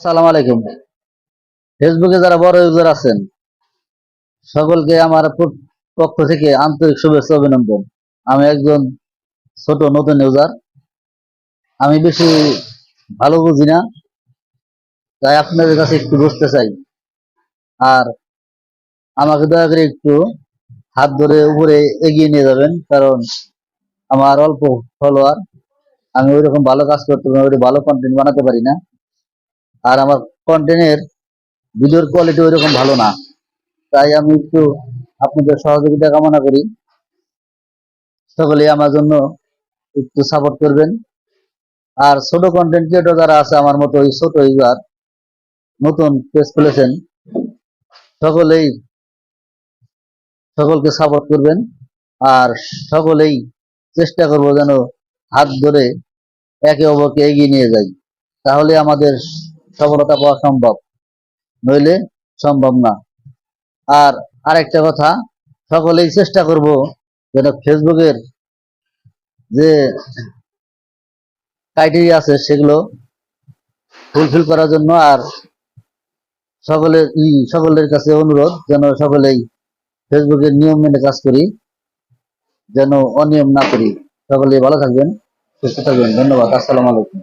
সালাম আলাইকুম। ফেসবুকে যারা বড় ইউজার আছেন সকলকে আমার পক্ষ থেকে আন্তরিক শুভেচ্ছা অভিনন্দন। আমি একজন ছোট নতুন ইউজার। আমি বেশি ভালো বুঝি না, তাই আপনাদের কাছে একটু বুঝতে চাই। আর আমাকে দয়া করে একটু হাত ধরে উপরে এগিয়ে নিয়ে যাবেন, কারণ আমার অল্প ফলোয়ার। আমি ওইরকম ভালো কাজ করতে পারি না, ওই ভালো কন্টেন্ট বানাতে পারি না। আর আমার কন্টেন্টের ভিডিওর কোয়ালিটি ওইরকম ভালো না। তাই আমি একটু আপনাদের সহযোগিতা কামনা করি। সকলেই আমার জন্য একটু সাপোর্ট করবেন। আর ছোট কন্টেন্ট ক্রিয়েটর যারা আছে আমার মতো ওই ছোট ইউজার, নতুন পেজ খুলেছেন, সকলেই সকলকে সাপোর্ট করবেন। আর সকলেই চেষ্টা করব যেন হাত ধরে একে অপরকে এগিয়ে নিয়ে যাই, তাহলে আমাদের সফলতা পাওয়া সম্ভব, নইলে সম্ভব না। আর আরেকটা কথা, সকলেই চেষ্টা করব যেন ফেসবুকের যে ক্রাইটেরিয়া আছে সেগুলো ফুলফিল করার জন্য। আর সকলের কাছে অনুরোধ যেন সকলেই ফেসবুকের নিয়ম মেনে কাজ করি, যেন অনিয়ম না করি। সকলেই ভালো থাকবেন, সুস্থ থাকবেন। ধন্যবাদ। আসসালামু আলাইকুম।